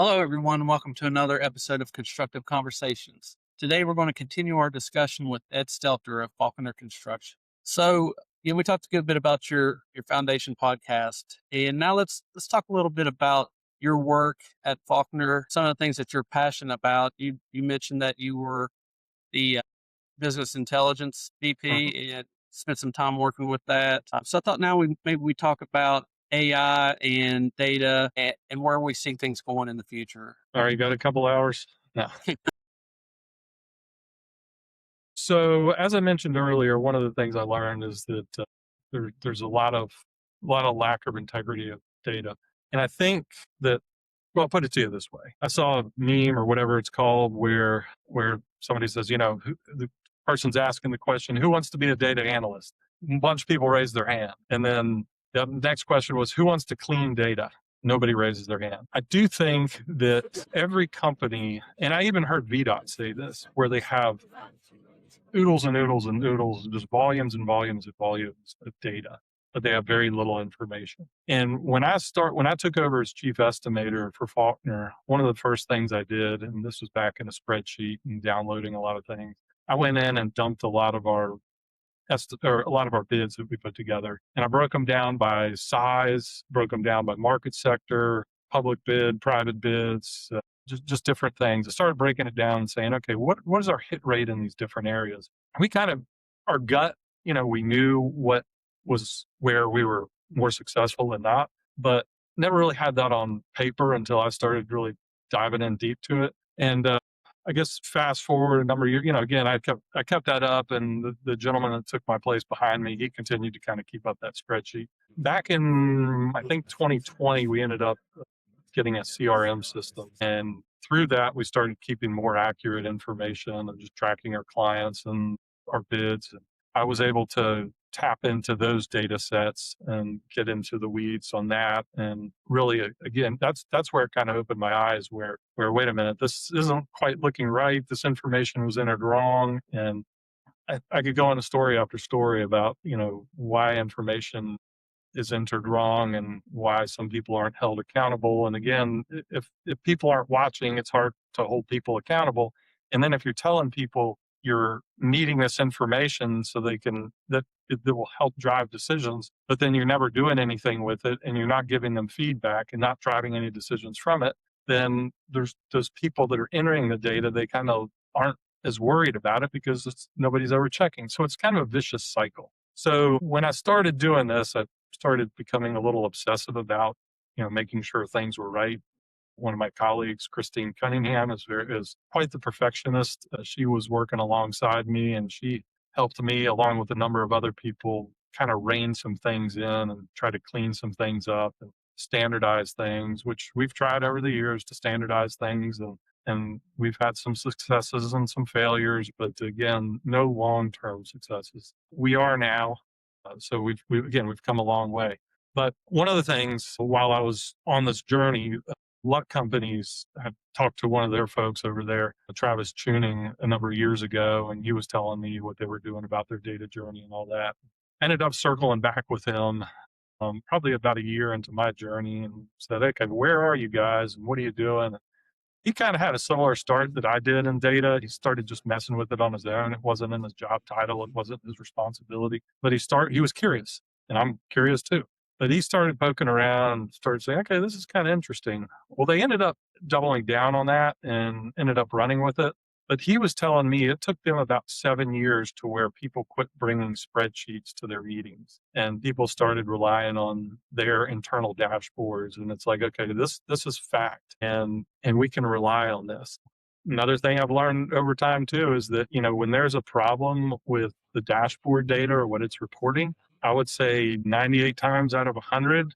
Hello, everyone, and welcome to another episode of Constructive Conversations. Today, we're going to continue our discussion with Ed Stelter of Faulconer Construction. So, we talked a good bit about your foundation podcast, and now let's talk a little bit about your work at Faulconer. Some of the things that you're passionate about. You mentioned that you were the business intelligence Mhm. VP and spent some time working with that. So I thought now maybe we talk about AI and data and where we see things going in the future. All right, you got a couple hours? No. So, as I mentioned earlier, one of the things I learned is that there's a lot of lack of integrity of data, and I think that. Well, I'll put it to you this way: I saw a meme or whatever it's called, where somebody says, the person's asking the question, "Who wants to be a data analyst?" A bunch of people raise their hand, and then the next question was, "Who wants to clean data?" Nobody raises their hand. I do think that every company, and I even heard VDOT say this, where they have oodles and oodles and oodles, just volumes and volumes and volumes of data, but they have very little information. And when I took over as chief estimator for Faulkner, one of the first things I did, and this was back in a spreadsheet and downloading a lot of things, I went in and dumped a lot of our bids that we put together, and I broke them down by size, broke them down by market sector, public bid, private bids, just different things. I started breaking it down and saying, okay, what is our hit rate in these different areas? We kind of, our gut, we knew what was where we were more successful than not, but never really had that on paper until I started really diving in deep to it. And I guess fast forward a number of years, again, I kept that up, and the gentleman that took my place behind me, he continued to kind of keep up that spreadsheet. Back in, I think, 2020, we ended up getting a CRM system, and through that, we started keeping more accurate information and just tracking our clients and our bids. And I was able to tap into those data sets and get into the weeds on that. And really, again, that's where it kind of opened my eyes, where wait a minute, this isn't quite looking right. This information was entered wrong. And I could go into story after story about, why information is entered wrong and why some people aren't held accountable. And again, if people aren't watching, it's hard to hold people accountable. And then if you're telling people you're needing this information so that it will help drive decisions, but then you're never doing anything with it and you're not giving them feedback and not driving any decisions from it, then there's those people that are entering the data, they kind of aren't as worried about it because nobody's ever checking. So it's kind of a vicious cycle. So when I started doing this, I started becoming a little obsessive about, making sure things were right. One of my colleagues, Christine Cunningham, is quite the perfectionist. She was working alongside me, and she helped me, along with a number of other people, kind of rein some things in and try to clean some things up and standardize things, which we've tried over the years to standardize things, and we've had some successes and some failures, but again, no long-term successes. We are now, so we've come a long way. But one of the things while I was on this journey, luck companies had talked to one of their folks over there, Travis Tuning, a number of years ago, and he was telling me what they were doing about their data journey and all that. Ended up circling back with him probably about a year into my journey and said, okay, where are you guys and what are you doing? He kind of had a similar start that I did in data. He started just messing with it on his own. It wasn't in his job title. It wasn't his responsibility, but he was curious, and I'm curious too. But he started poking around and started saying, okay, this is kind of interesting. Well, they ended up doubling down on that and ended up running with it. But he was telling me it took them about 7 years to where people quit bringing spreadsheets to their meetings and people started relying on their internal dashboards. And it's like, okay, this is fact, and we can rely on this. Another thing I've learned over time too is that, when there's a problem with the dashboard data or what it's reporting, I would say 98 times out of 100,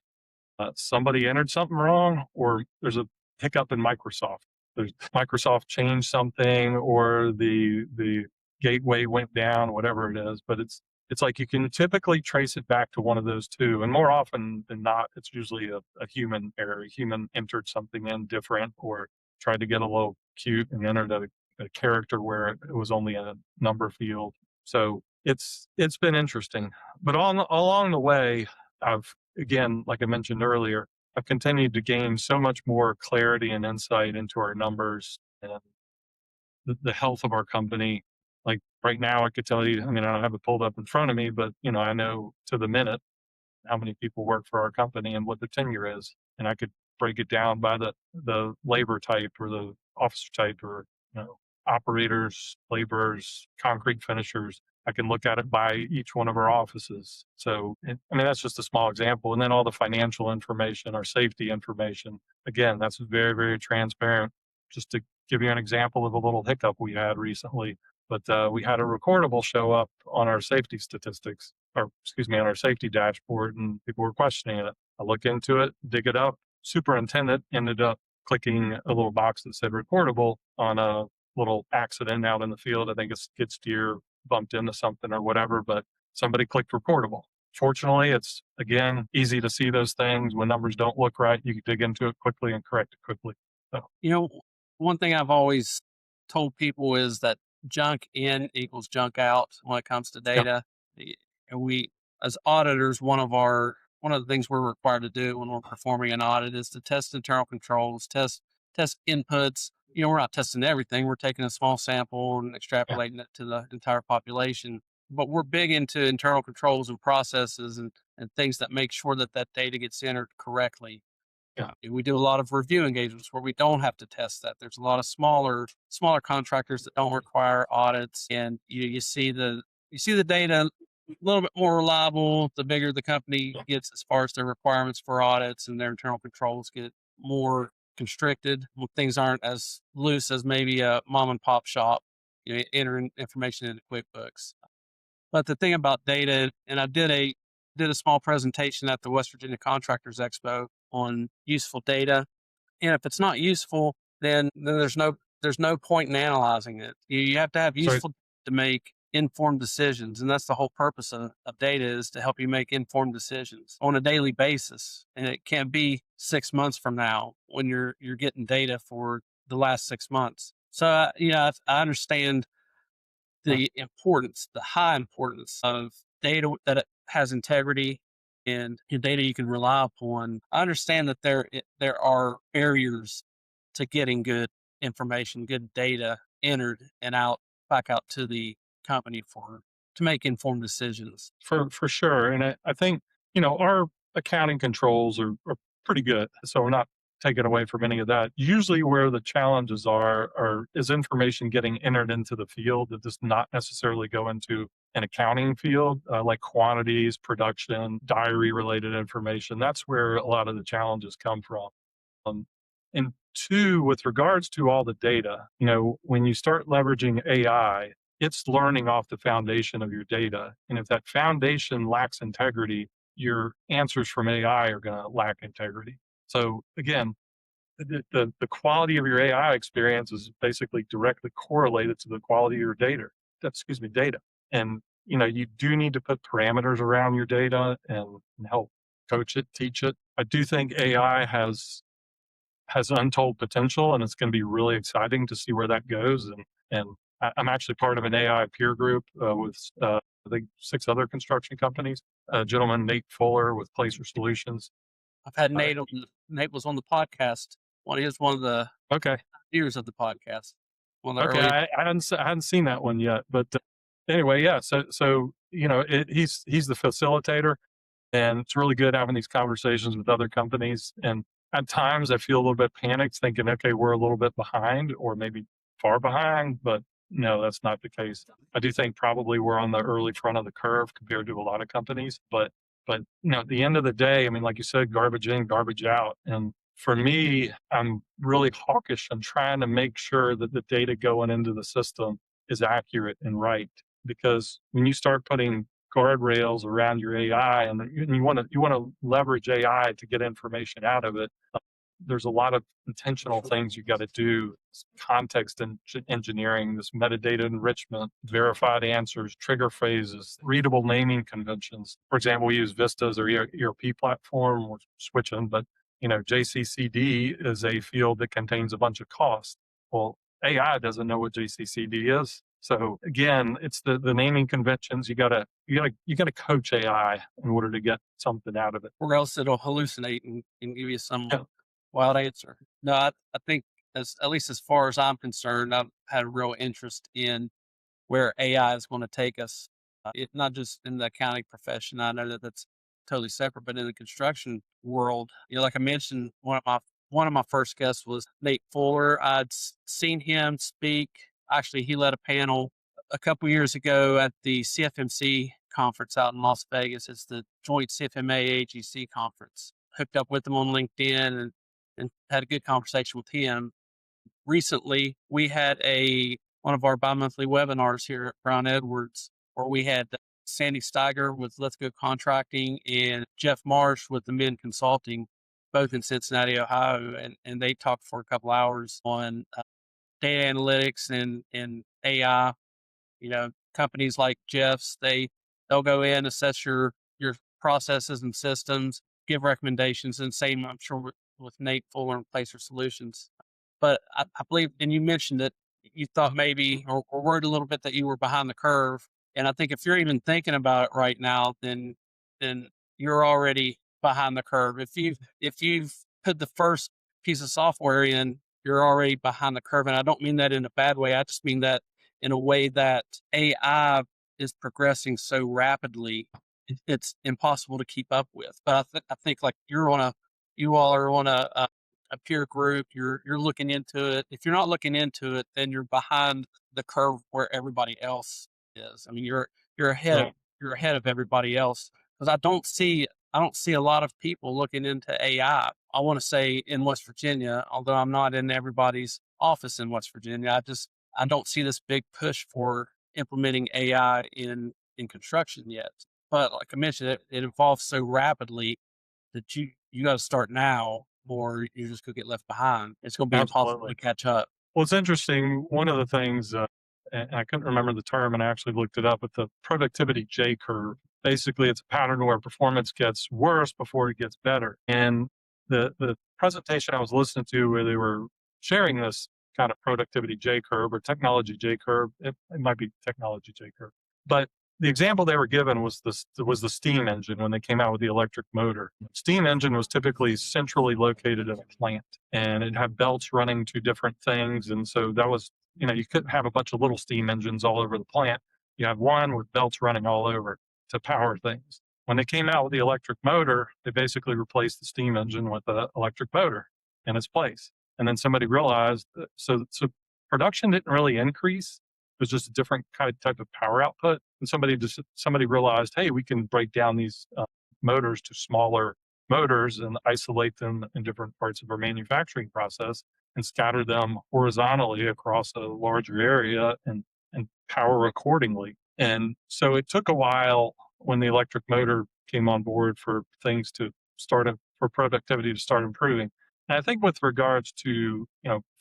somebody entered something wrong, or there's a hiccup in Microsoft. There's Microsoft changed something, or the gateway went down, whatever it is. But it's like you can typically trace it back to one of those two, and more often than not, it's usually a human error. A human entered something in different, or tried to get a little cute and entered a character where it was only a number field. So it's been interesting. But along the way, I've, again, like I mentioned earlier, I've continued to gain so much more clarity and insight into our numbers and the health of our company. Like right now, I could tell you, I mean, I don't have it pulled up in front of me, but I know to the minute how many people work for our company and what the tenure is. And I could break it down by the labor type or the officer type or, operators, laborers, concrete finishers. I can look at it by each one of our offices. So, I mean, that's just a small example. And then all the financial information, our safety information, again, that's very, very transparent. Just to give you an example of a little hiccup we had recently, but we had a recordable show up on our safety statistics, or excuse me, on our safety dashboard, and people were questioning it. I look into it, dig it up. Superintendent ended up clicking a little box that said recordable on a little accident out in the field. I think a skid steer bumped into something or whatever, but somebody clicked recordable. Fortunately, it's again easy to see those things. When numbers don't look right, you can dig into it quickly and correct it quickly. So, One thing I've always told people is that junk in equals junk out when it comes to yep, data. And we, as auditors, one of the things we're required to do when we're performing an audit is to test internal controls, test inputs. We're not testing everything. We're taking a small sample and yeah, extrapolating it to the entire population. But we're big into internal controls and processes and things that make sure that that data gets entered correctly. yeah, We do a lot of review engagements where we don't have to test that. There's a lot of smaller contractors that don't require audits, and you see the data a little bit more reliable the bigger the company yeah. gets as far as their requirements for audits and their internal controls get more constricted. When things aren't as loose as maybe a mom and pop shop, entering information into QuickBooks. But the thing about data, and I did a small presentation at the West Virginia Contractors Expo on useful data. And if it's not useful, then there's no point in analyzing it. You have to have So useful to make informed decisions. And that's the whole purpose of data, is to help you make informed decisions on a daily basis. And it can be 6 months from now when you're getting data for the last 6 months. So I understand the high importance of data that it has integrity and data you can rely upon. I understand that there are barriers to getting good information, good data entered and back out to the company to make informed decisions. for sure. And I think, our accounting controls are pretty good. So we're not taking away from any of that. Usually where the challenges is information getting entered into the field that does not necessarily go into an accounting field, like quantities, production, diary related information. That's where a lot of the challenges come from. Um, and two, with regards to all the data, when you start leveraging AI, it's learning off the foundation of your data. And if that foundation lacks integrity, your answers from AI are going to lack integrity. So again, the quality of your AI experience is basically directly correlated to the quality of your data. And you do need to put parameters around your data and help coach it, teach it. I do think AI has untold potential, and it's going to be really exciting to see where that goes. And I'm actually part of an AI peer group with I think 6 other construction companies. A gentleman, Nate Fuller with Placer Solutions. I've had Uh, Nate was on the podcast. He was one of the okay, viewers of the podcast. One of the okay, early. I hadn't seen that one yet, but anyway, yeah. So he's the facilitator, and it's really good having these conversations with other companies. And at times I feel a little bit panicked thinking, okay, we're a little bit behind or maybe far behind, but no, that's not the case. I do think probably we're on the early front of the curve compared to a lot of companies, but at the end of the day, I mean, like you said, garbage in, garbage out. And for me, I'm really hawkish. I'm trying to make sure that the data going into the system is accurate and right. Because when you start putting guardrails around your AI and you want to leverage AI to get information out of it, there's a lot of intentional things you got to do: context and engineering, this metadata enrichment, verified answers, trigger phrases, readable naming conventions. For example, we use Vista as our ERP platform. We're switching, but JCCD is a field that contains a bunch of costs. Well, AI doesn't know what JCCD is. So again, it's the naming conventions. You gotta coach AI in order to get something out of it. Or else it'll hallucinate and give you some Yeah. wild answer. No, I think at least as far as I'm concerned, I've had a real interest in where AI is going to take us. It not just in the accounting profession. I know that that's totally separate, but in the construction world, like I mentioned, one of my first guests was Nate Fuller. Seen him speak. Actually, he led a panel a couple years ago at the CFMC conference out in Las Vegas. It's the joint CFMA AGC conference. Hooked up with him on LinkedIn and had a good conversation with him. Recently, we had one of our bi-monthly webinars here at Brown Edwards, where we had Sandy Steiger with Let's Go Contracting and Jeff Marsh with the Men Consulting, both in Cincinnati, Ohio, and they talked for a couple hours on data analytics and AI. Companies like Jeff's, they'll go in, assess your processes and systems, give recommendations, and same I'm sure with Nate Fuller and Placer Solutions. But I believe, and you mentioned that you thought maybe or worried a little bit that you were behind the curve. And I think if you're even thinking about it right now, then you're already behind the curve. If you've put the first piece of software in, you're already behind the curve. And I don't mean that in a bad way. I just mean that in a way that AI is progressing so rapidly, it's impossible to keep up with. But I think like you all are on a peer group. You're looking into it. If you're not looking into it, then you're behind the curve where everybody else is. I mean, you're ahead of Yeah. you're ahead of everybody else because I don't see a lot of people looking into AI. I want to say in West Virginia, although I'm not in everybody's office in West Virginia. I don't see this big push for implementing AI in construction yet. But like I mentioned, it evolves so rapidly that you got to start now, or you're just gonna get left behind. It's gonna be impossible Absolutely. to catch up. Well, it's interesting. One of the things, and I couldn't remember the term, and I actually looked it up, but the productivity J curve. Basically, it's a pattern where performance gets worse before it gets better. And the presentation I was listening to, where they were sharing this kind of productivity J curve or technology J curve, it might be technology J curve, but the example they were given was the steam engine when they came out with the electric motor. Steam engine was typically centrally located in a plant, and it had belts running to different things. And so that was, you couldn't have a bunch of little steam engines all over the plant. You had one with belts running all over to power things. When they came out with the electric motor, they basically replaced the steam engine with the electric motor in its place. And then somebody realized so production didn't really increase. It was just a different kind of type of power output. And somebody realized, hey, we can break down these motors to smaller motors and isolate them in different parts of our manufacturing process and scatter them horizontally across a larger area and power accordingly. And so it took a while when the electric motor came on board for things to for productivity to start improving. And I think with regards to,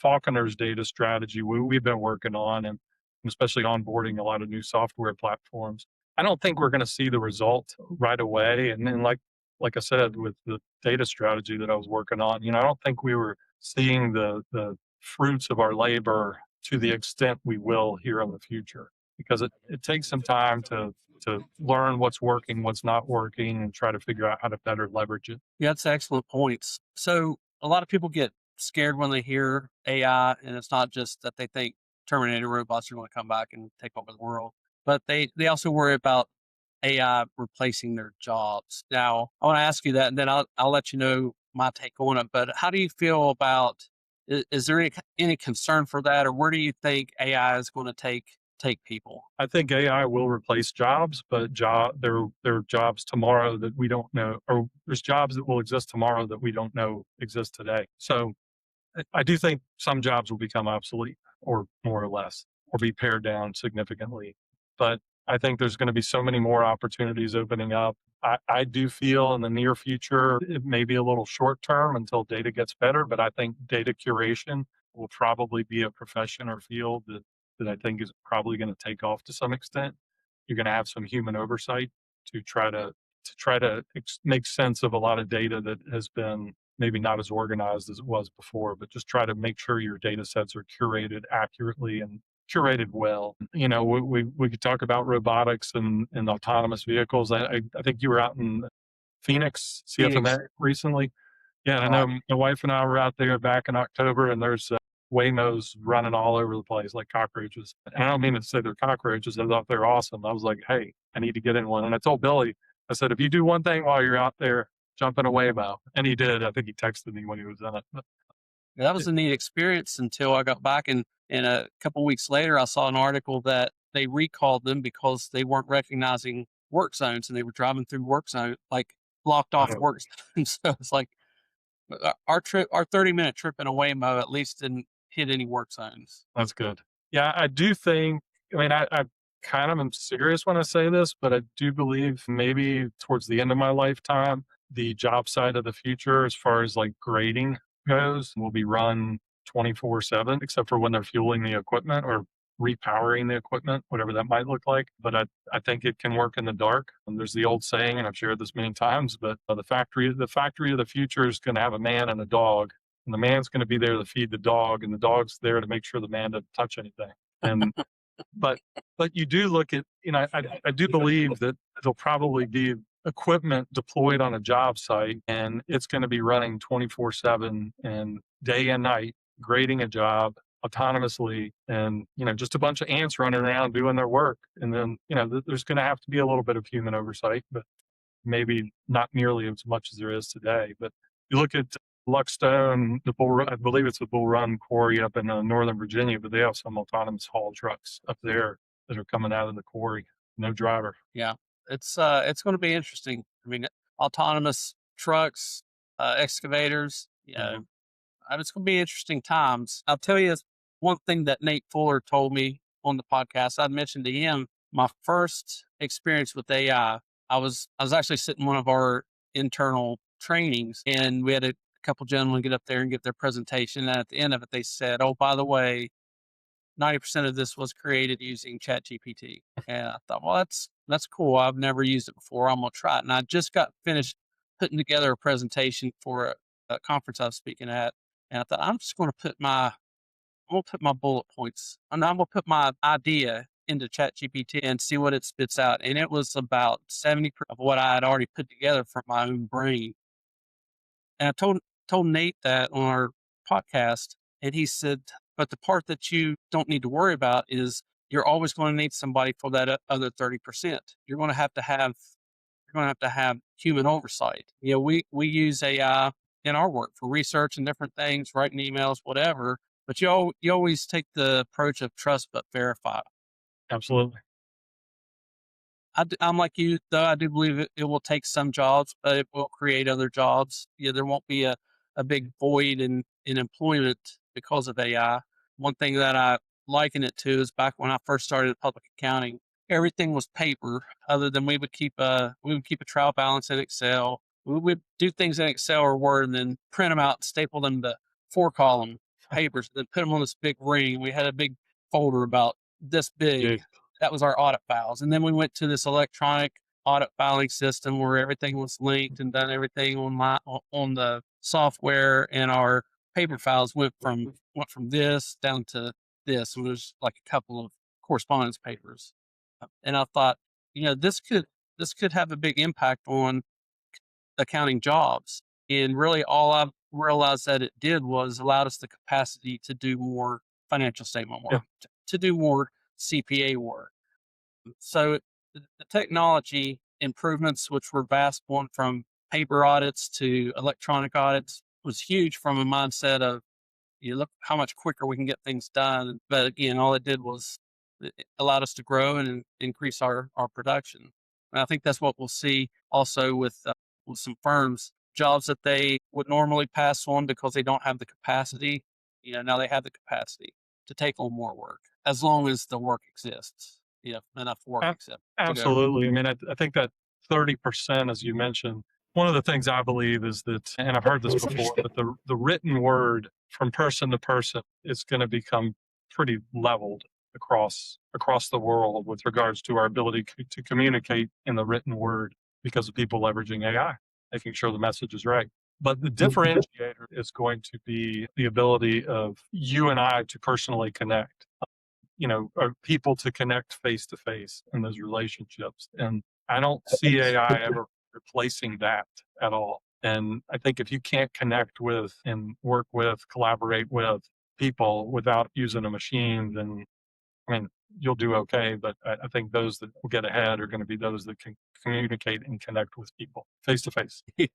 Faulconer's data strategy, we've been working on, and especially onboarding a lot of new software platforms, I don't think we're going to see the result right away. And then, like I said, with the data strategy that I was working on, I don't think we were seeing the fruits of our labor to the extent we will here in the future, because it takes some time to learn what's working, what's not working, and try to figure out how to better leverage it. Yeah, that's excellent points. So a lot of people get scared when they hear AI, and it's not just that they think Terminator robots are going to come back and take over the world, but they also worry about AI replacing their jobs. Now, I want to ask you that, and then I'll let you know my take on it. But how do you feel about? Is there any concern for that, or where do you think AI is going to take people? I think AI will replace jobs, but there are jobs tomorrow that we don't know, or there's jobs that will exist tomorrow that we don't know exist today. So I do think some jobs will become obsolete, or more or less, or be pared down significantly. But I think there's going to be so many more opportunities opening up. I do feel in the near future, it may be a little short term until data gets better, but I think data curation will probably be a profession or field that I think is probably going to take off to some extent. You're going to have some human oversight to make sense of a lot of data that has been maybe not as organized as it was before, but just try to make sure your data sets are curated accurately curated well. We could talk about robotics and autonomous vehicles. I think you were out in Phoenix, Phoenix. CFMA recently. Yeah, I Oh, know my wife and I were out there back in October, and there's Waymos running all over the place like cockroaches. And I don't mean to say they're cockroaches. I thought they're awesome. I was like, hey, I need to get in one. And I told Billy, I said, if you do one thing while you're out there, jump in a Waymo. And he did. I think he texted me when he was in it. But that was a neat experience until I got back, and a couple weeks later, I saw an article that they recalled them because they weren't recognizing work zones, and they were driving through work zone, like blocked off oh, work zones. So it's like our trip, our 30-minute trip in a Waymo, at least didn't hit any work zones. that's good. Yeah, I do think, I kind of am serious when I say this, but I do believe maybe towards the end of my lifetime, the job site of the future, as far as like grading goes, will be run 24/7, except for when they're fueling the equipment or repowering the equipment, whatever that might look like. But I think it can work in the dark. And there's the old saying, and I've shared this many times, but the factory of the future is going to have a man and a dog, and the man's going to be there to feed the dog, and the dog's there to make sure the man doesn't touch anything. And but you do look at, I do believe that there'll probably be equipment deployed on a job site, and it's going to be running 24/7 and day and night, grading a job autonomously, and just a bunch of ants running around doing their work. And then there's going to have to be a little bit of human oversight, but maybe not nearly as much as there is today. But you look at Luckstone, I believe it's the Bull Run quarry up in Northern Virginia, but they have some autonomous haul trucks up there that are coming out of the quarry. No driver. Yeah, it's going to be interesting. I mean, autonomous trucks, excavators. Yeah, Mhm. it's going to be interesting times. I'll tell you one thing that Nate Fuller told me on the podcast. I mentioned to him my first experience with AI. I was actually sitting in one of our internal trainings, and we had a couple gentlemen get up there and give their presentation. And at the end of it, they said, "Oh, by the way, 90% of this was created using ChatGPT." And I thought, well, that's cool. I've never used it before. I'm gonna try it. And I just got finished putting together a presentation for a conference I was speaking at, and I thought I'm gonna put my bullet points, and I'm gonna put my idea into ChatGPT and see what it spits out. And it was about 70% of what I had already put together from my own brain. And I told Nate that on our podcast, and he said, "But the part that you don't need to worry about is you're always going to need somebody for that other 30%. You're going to have human oversight. We use AI in our work for research and different things, writing emails, whatever. But you always take the approach of trust but verify. Absolutely. I'm like you, though. I do believe it will take some jobs, but it will create other jobs. Yeah, there won't be a big void in employment because of AI. One thing that I liken it to is back when I first started public accounting, everything was paper. Other than we would keep a trial balance in Excel. We would do things in Excel or Word and then print them out, staple them to 4-column papers, then put them on this big ring. We had a big folder about this Yeah. big. That was our audit files. And then we went to this electronic audit filing system where everything was linked and done everything on the software, and our paper files went from this down to this. It was like a couple of correspondence papers. And I thought, this could have a big impact on accounting jobs. And really all I've realized that it did was allowed us the capacity to do more financial statement Yeah. work, to do more CPA work. So the technology improvements, which were vast, going from paper audits to electronic audits, was huge from a mindset of, look how much quicker we can get things done. But again, all it did was it allowed us to grow and increase our production. And I think that's what we'll see also with some firms, jobs that they would normally pass on because they don't have the capacity. Now they have the capacity to take on more work as long as the work exists. Enough work A- except to go. Absolutely. I think that 30%, as you mentioned, one of the things I believe is that, and I've heard this before, but the written word from person to person is going to become pretty leveled across the world with regards to our ability to communicate in the written word because of people leveraging AI, making sure the message is right. But the differentiator is going to be the ability of you and I to personally connect. are people to connect face to face in those relationships. And I don't see AI ever replacing that at all. And I think if you can't connect with and work with, collaborate with people without using a machine, then I mean, you'll do okay. But I think those that will get ahead are going to be those that can communicate and connect with people face to face. Yeah.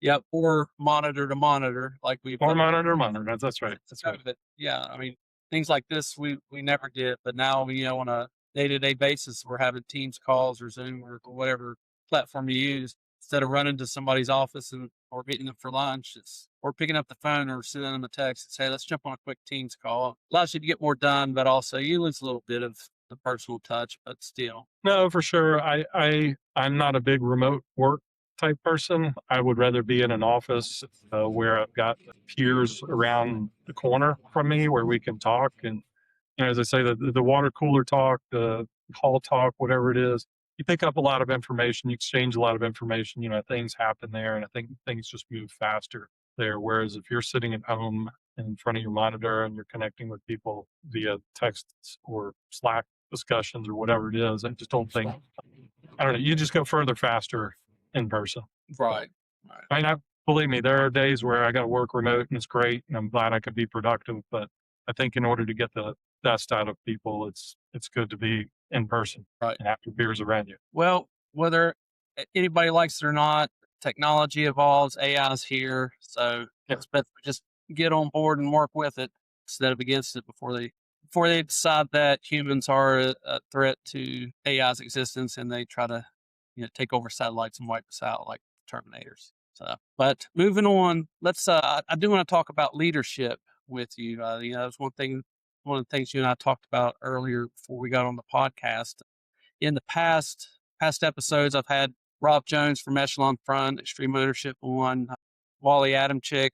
Yep. Or monitor to monitor, like we've Or monitor. That's right. That's right. But yeah, I mean, things like this we never did, but now on a day-to-day basis, we're having Teams calls or Zoom or whatever platform you use. Instead of running to somebody's office or meeting them for lunch, or picking up the phone or sending them a text and say, let's jump on a quick Teams call. Allows you to get more done, but also you lose a little bit of the personal touch, but still. No, for sure. I'm not a big remote work type person. I would rather be in an office where I've got peers around the corner from me where we can talk. And as I say, the water cooler talk, the hall talk, whatever it is, you pick up a lot of information, you exchange a lot of information. Things happen there, and I think things just move faster there. Whereas if you're sitting at home in front of your monitor and you're connecting with people via texts or Slack discussions or whatever it is, I just don't think, I don't know, you just go further faster in person. Right. I mean, believe me, there are days where I got to work remote and it's great and I'm glad I could be productive. But I think in order to get the best out of people, it's good to be in person, Right. and have your peers around you. Well, whether anybody likes it or not, technology evolves, AI's here. So it's better to just get on board and work with it instead of against it before they decide that humans are a threat to AI's existence and they try to take over satellites and wipe us out like Terminators. So, but moving on, let's. I do want to talk about leadership with you. That was one of the things you and I talked about earlier before we got on the podcast. In the past episodes, I've had Rob Jones from Echelon Front, Extreme Ownership on, Wally Adamchick,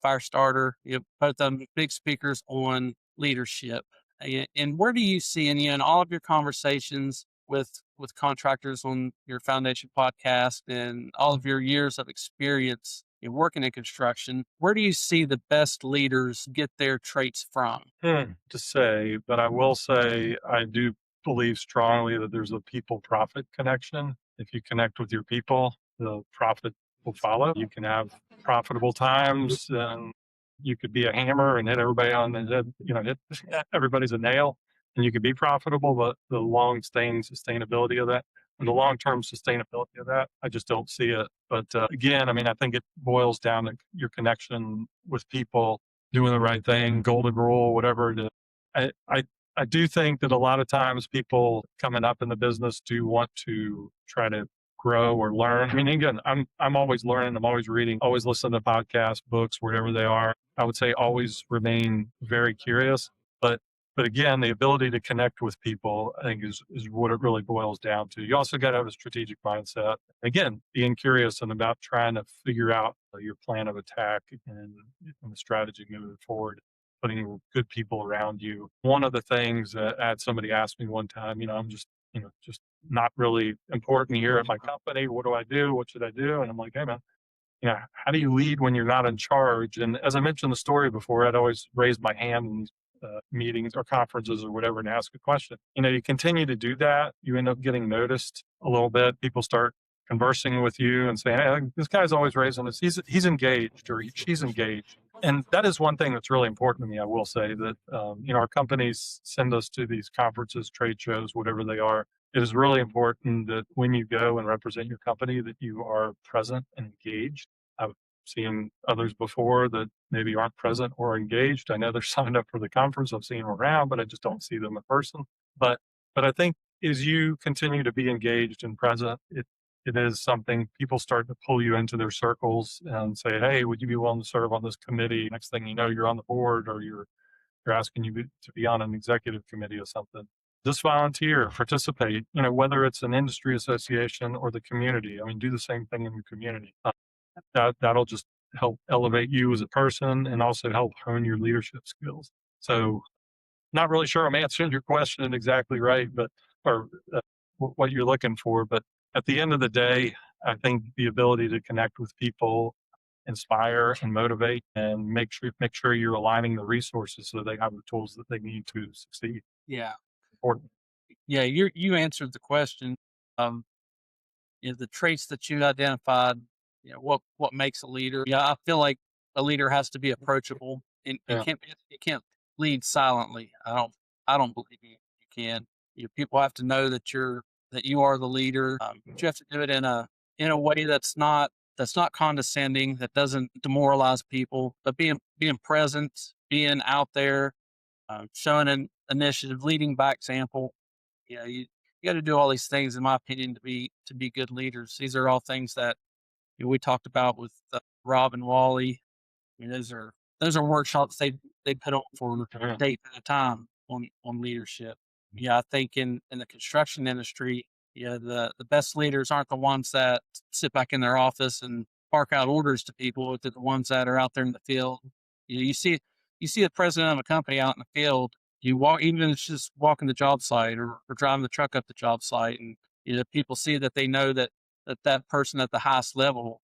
Firestarter, both of them big speakers on leadership. And where do you see in all of your conversations with contractors on your foundation podcast and all of your years of experience in working in construction, where do you see the best leaders get their traits from? To say, but I will say I do believe strongly that there's a people profit connection. If you connect with your people, the profit will follow. You can have profitable times and you could be a hammer and hit everybody on the head, hit everybody's a nail, and you could be profitable, but the long staying sustainability of that and the long-term sustainability of that, I just don't see it. But again, I mean, I think it boils down to your connection with people, doing the right thing, golden rule, whatever it is. I do think that a lot of times people coming up in the business do want to try to grow or learn. I mean, again, I'm always learning, I'm always reading, always listening to podcasts, books, whatever they are. I would say always remain very curious. But again, the ability to connect with people, I think, is what it really boils down to. You also got to have a strategic mindset. Again, being curious and about trying to figure out your plan of attack and the strategy moving forward, putting good people around you. One of the things that I had somebody ask me one time, I'm just not really important here at my company. What do I do? What should I do? And I'm like, hey, man, how do you lead when you're not in charge? And as I mentioned the story before, I'd always raise my hand in these meetings or conferences or whatever and ask a question. You continue to do that, you end up getting noticed a little bit. People start conversing with you and saying, hey, this guy's always raising this. He's engaged or she's engaged. And that is one thing that's really important to me. I will say that, our companies send us to these conferences, trade shows, whatever they are. It is really important that when you go and represent your company, that you are present and engaged. I've seen others before that maybe aren't present or engaged. I know they're signed up for the conference. I've seen them around, but I just don't see them in person. But I think as you continue to be engaged and present, it is something people start to pull you into their circles and say, hey, would you be willing to serve on this committee? Next thing you know, you're on the board or you're asking you to be on an executive committee or something. Just volunteer, participate, whether it's an industry association or the community. I mean, do the same thing in your community. That'll just help elevate you as a person and also help hone your leadership skills. So not really sure I'm answering your question exactly right, or what you're looking for. But at the end of the day, I think the ability to connect with people, inspire and motivate, and make sure you're aligning the resources so they have the tools that they need to succeed. Yeah. Important. Yeah. You answered the question. Um, the traits that you identified, what makes a leader. Yeah, I feel like a leader has to be approachable and Yeah. it can't lead silently. I don't believe you can. People have to know that you are the leader. But you have to do it in a way that's not condescending, that doesn't demoralize people, but being present, being out there, showing an initiative, leading by example. You got to do all these things, in my opinion, to be good leaders. These are all things that we talked about with Rob and Wally. I mean, those are workshops they put on for Yeah. days at a time on leadership. Yeah, I think in the construction industry, yeah, the best leaders aren't the ones that sit back in their office and bark out orders to people, but they're the ones that are out there in the field. You see the president of a company out in the field. You walk, even if it's just walking the job site or driving the truck up the job site, and people see that they know that person at the highest level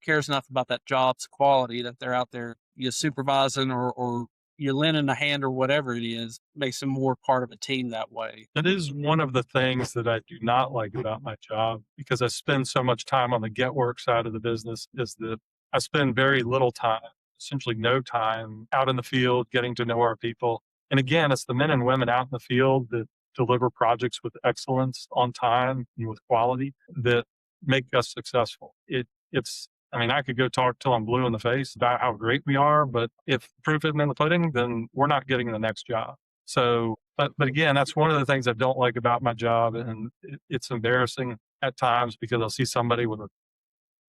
cares enough about that job's quality that they're out there supervising or lending a hand or whatever it is, makes them more part of a team that way. That is one of the things that I do not like about my job, because I spend so much time on the get work side of the business, is that I spend very little time, essentially no time, out in the field getting to know our people. And again, it's the men and women out in the field that deliver projects with excellence, on time, and with quality, that make us successful. It's I mean, I could go talk till I'm blue in the face about how great we are, but if proof isn't in the pudding, then we're not getting the next job. So, but again, that's one of the things I don't like about my job, and it's embarrassing at times, because I'll see somebody with a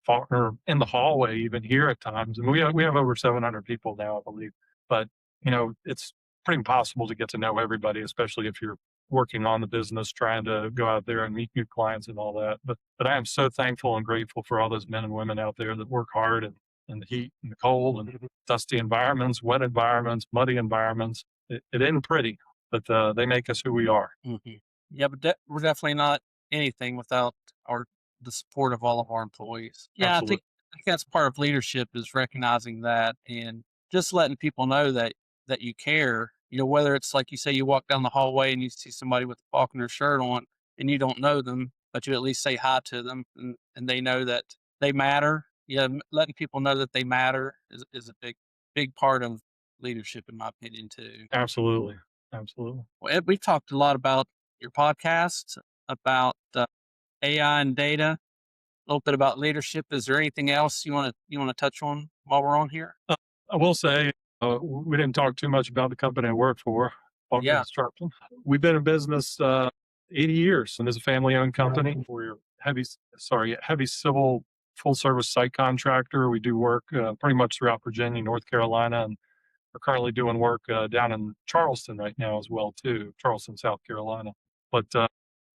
Faulconer in the hallway, even here at times, and we have over 700 people now, I believe. But it's pretty impossible to get to know everybody, especially if you're working on the business, trying to go out there and meet new clients and all that. But I am so thankful and grateful for all those men and women out there that work hard in the heat and the cold and dusty environments, wet environments, muddy environments. It isn't pretty, but they make us who we are. Yeah, but we're definitely not anything without our the support of all of our employees. Yeah, Absolutely. I think that's part of leadership, is recognizing that and just letting people know that you care. Whether it's like you say, you walk down the hallway and you see somebody with a Faulconer shirt on and you don't know them, but you at least say hi to them, and they know that they matter. Yeah, letting people know that they matter is a big part of leadership, in my opinion, too. Absolutely. Absolutely. Well, Ed, we've talked a lot about your podcast, about AI and data, a little bit about leadership. Is there anything else you want to touch on while we're on here? I will say, we didn't talk too much about the company I work for, Faulconer Yeah. Construction. We've been in business 80 years, and it's a family-owned company. We're heavy civil, full-service site contractor. We do work pretty much throughout Virginia, North Carolina, and we're currently doing work down in Charleston right now as well, too, Charleston, South Carolina. But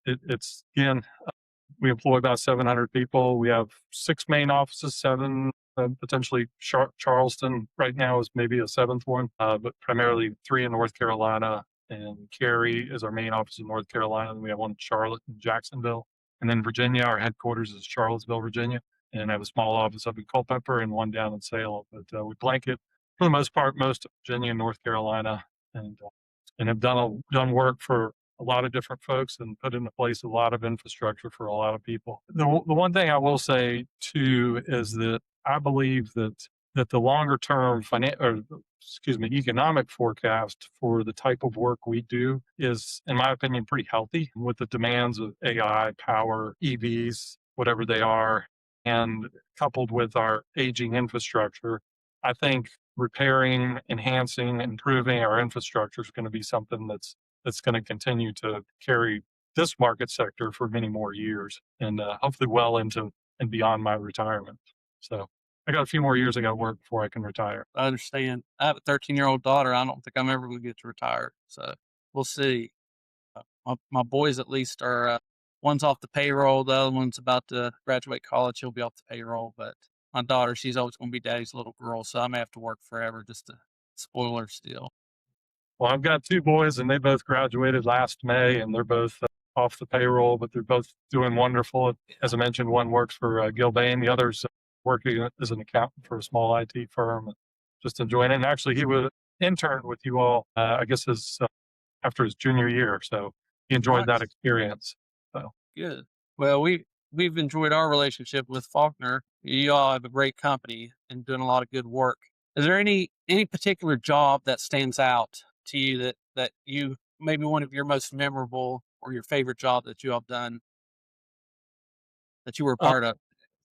it's again, we employ about 700 people. We have 6 main offices, 7 potentially Charleston right now is maybe a 7th one, but primarily 3 in North Carolina. And Cary is our main office in North Carolina. And we have one in Charlotte and Jacksonville. And then Virginia, our headquarters is Charlottesville, Virginia. And I have a small office up in Culpeper and one down in Salem. But we blanket, for the most part, most of Virginia and North Carolina, and have done work for a lot of different folks and put into place a lot of infrastructure for a lot of people. The one thing I will say too is that I believe that the longer term economic forecast for the type of work we do is, in my opinion, pretty healthy, with the demands of AI, power, EVs, whatever they are, and coupled with our aging infrastructure. I think repairing, enhancing, improving our infrastructure is going to be something that's going to continue to carry this market sector for many more years, and hopefully well into and beyond my retirement. So I got a few more years I got to work before I can retire. I understand. I have a 13-year-old daughter. I don't think I'm ever going to get to retire. So we'll see. My boys at least are, one's off the payroll. The other one's about to graduate college. He'll be off the payroll. But my daughter, she's always going to be daddy's little girl. So I may have to work forever just to spoil her still. Well, I've got 2 boys, and they both graduated last May, and they're both off the payroll, but they're both doing wonderful. As I mentioned, one works for Gilbane, the other's working as an accountant for a small IT firm. Just enjoying it. And actually, he was interned with you all, I guess, his after his junior year. So he enjoyed that Nice. experience. So Good. Well, we've enjoyed our relationship with Faulkner. You all have a great company and doing a lot of good work. Is there any particular job that stands out to you that you maybe one of your most memorable or your favorite job that you have done that you were a uh, part of?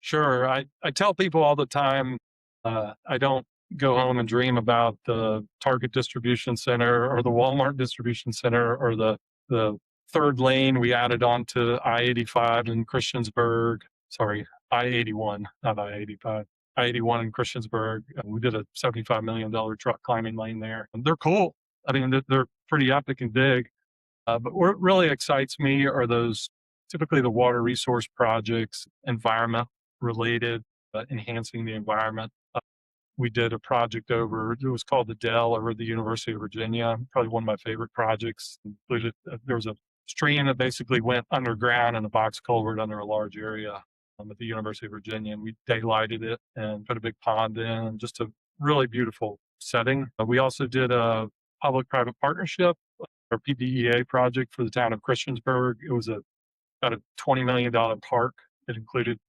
sure, I tell people all the time, I don't go home and dream about the Target distribution center or the Walmart distribution center or the third lane we added onto I-85 in Christiansburg. Sorry, I-81, not I-85. I-81 in Christiansburg. We did a $75 million truck climbing lane there. And they're cool. I mean, they're pretty epic and big. But what really excites me are those typically the water resource projects, environment related, enhancing the environment. We did a project over, it was called the Dell over at the University of Virginia. Probably one of my favorite projects. Included, there was a stream that basically went underground in a box culvert under a large area at the University of Virginia. And we daylighted it and put a big pond in, just a really beautiful setting. We also did a public-private partnership or PPEA project for the town of Christiansburg. It was about a $20 million park. It included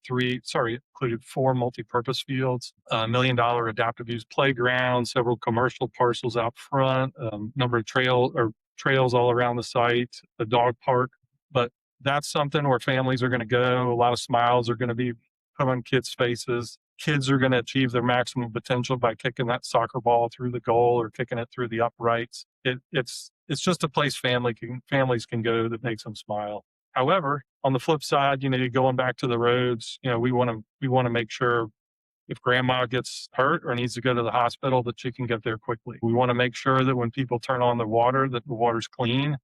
four multi-purpose fields, $1 million adaptive use playground, several commercial parcels out front, number of trails all around the site, a dog park. But that's something where families are going to go. A lot of smiles are going to be put on kids' faces. Kids are going to achieve their maximum potential by kicking that soccer ball through the goal or kicking it through the uprights. It's just a place families can go that makes them smile. However, on the flip side, you're going back to the roads. We want to make sure if grandma gets hurt or needs to go to the hospital, that she can get there quickly. We want to make sure that when people turn on the water, that the water's clean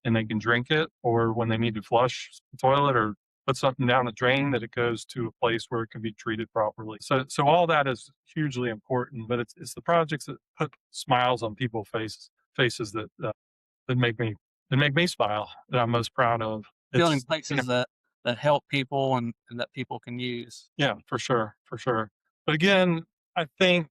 and they can drink it, or when they need to flush the toilet or put something down the drain, that it goes to a place where it can be treated properly. So all that is hugely important, but it's the projects that put smiles on people's faces that make me smile, that I'm most proud of. Building It's, places that help people and that people can use. yeah, for sure. But again, I think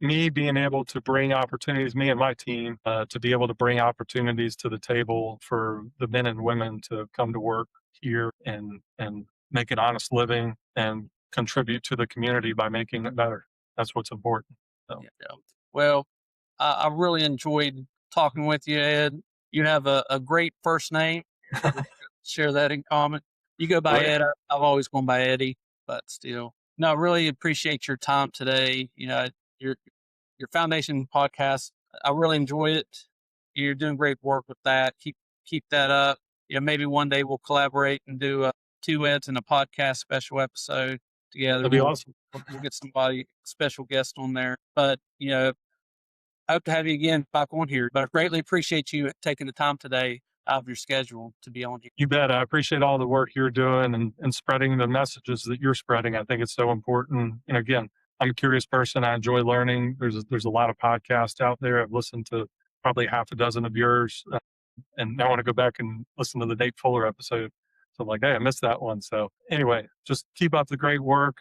me being able to bring opportunities, me and my team, to be able to bring opportunities to the table for the men and women to come to work here and make an honest living and contribute to the community by making it better. That's what's important. So. Yeah. Well, I really enjoyed talking with you, Ed. You have a great first name. We share that in common. You go by Right. Ed. I've always gone by Eddie, but still. No, I really appreciate your time today. Your foundation podcast. I really enjoy it. You're doing great work with that. Keep that up. Maybe one day we'll collaborate and do two Eds in a podcast special episode together. That'd be awesome. We'll get somebody special guest on there. But I hope to have you again back on here. But I greatly appreciate you taking the time today out of your schedule to be on here. You bet. I appreciate all the work you're doing and spreading the messages that you're spreading. I think it's so important. And again, I'm a curious person. I enjoy learning. There's a lot of podcasts out there. I've listened to probably half a dozen of yours, and I want to go back and listen to the Nate Fuller episode. So I'm like, hey, I missed that one. So anyway, just keep up the great work.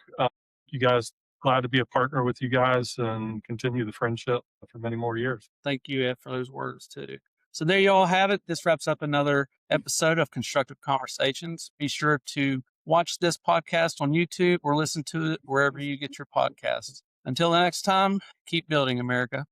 You guys, glad to be a partner with you guys and continue the friendship for many more years. Thank you, Ed, for those words too. So there you all have it. This wraps up another episode of Constructive Conversations. Be sure to watch this podcast on YouTube or listen to it wherever you get your podcasts. Until the next time, keep building, America.